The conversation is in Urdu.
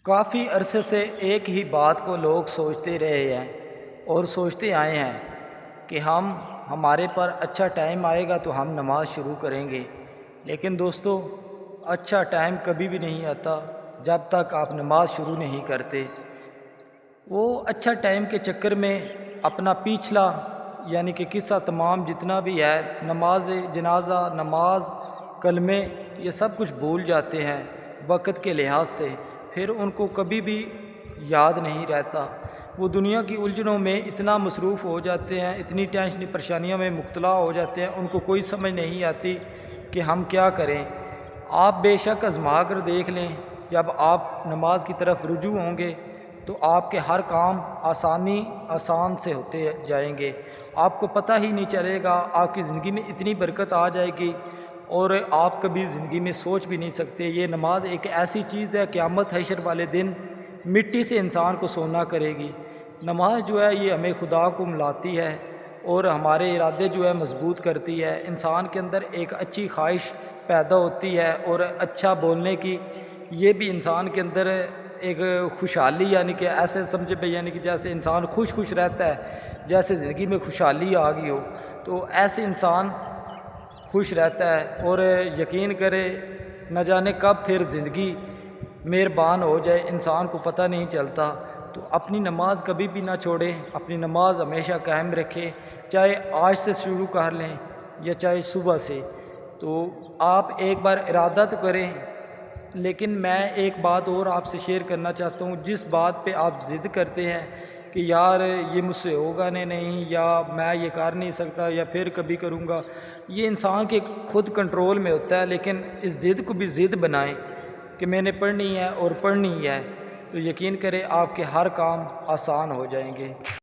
کافی عرصے سے ایک ہی بات کو لوگ سوچتے رہے ہیں اور سوچتے آئے ہیں کہ ہمارے پر اچھا ٹائم آئے گا تو ہم نماز شروع کریں گے۔ لیکن دوستو، اچھا ٹائم کبھی بھی نہیں آتا جب تک آپ نماز شروع نہیں کرتے۔ وہ اچھا ٹائم کے چکر میں اپنا پچھلا یعنی کہ قصہ تمام جتنا بھی ہے، نماز جنازہ، نماز، کلمے، یہ سب کچھ بھول جاتے ہیں وقت کے لحاظ سے۔ پھر ان کو کبھی بھی یاد نہیں رہتا۔ وہ دنیا کی الجھنوں میں اتنا مصروف ہو جاتے ہیں، اتنی ٹینشنی پریشانیوں میں مبتلا ہو جاتے ہیں، ان کو کوئی سمجھ نہیں آتی کہ ہم کیا کریں۔ آپ بے شک آزما کر دیکھ لیں، جب آپ نماز کی طرف رجوع ہوں گے تو آپ کے ہر کام آسان سے ہوتے جائیں گے۔ آپ کو پتہ ہی نہیں چلے گا، آپ کی زندگی میں اتنی برکت آ جائے گی اور آپ کبھی زندگی میں سوچ بھی نہیں سکتے۔ یہ نماز ایک ایسی چیز ہے، قیامت حشر والے دن مٹی سے انسان کو سونا کرے گی۔ نماز جو ہے یہ ہمیں خدا کو ملاتی ہے اور ہمارے ارادے جو ہے مضبوط کرتی ہے۔ انسان کے اندر ایک اچھی خواہش پیدا ہوتی ہے اور اچھا بولنے کی، یہ بھی انسان کے اندر ایک خوشحالی، یعنی کہ ایسے سمجھے بھائی، یعنی کہ جیسے انسان خوش رہتا ہے، جیسے زندگی میں خوشحالی آ گئی ہو، تو ایسے انسان خوش رہتا ہے۔ اور یقین کرے، نہ جانے کب پھر زندگی مہربان ہو جائے، انسان کو پتہ نہیں چلتا۔ تو اپنی نماز کبھی بھی نہ چھوڑیں، اپنی نماز ہمیشہ قائم رکھیں، چاہے آج سے شروع کر لیں یا چاہے صبح سے۔ تو آپ ایک بار ارادہ تو کریں، لیکن میں ایک بات اور آپ سے شیئر کرنا چاہتا ہوں۔ جس بات پہ آپ ضد کرتے ہیں کہ یار یہ مجھ سے ہوگا نہیں، یا میں یہ کر نہیں سکتا، یا پھر کبھی کروں گا، یہ انسان کے خود کنٹرول میں ہوتا ہے۔ لیکن اس ضد کو بھی ضد بنائیں کہ میں نے پڑھنی ہے اور پڑھنی ہے، تو یقین کریں آپ کے ہر کام آسان ہو جائیں گے۔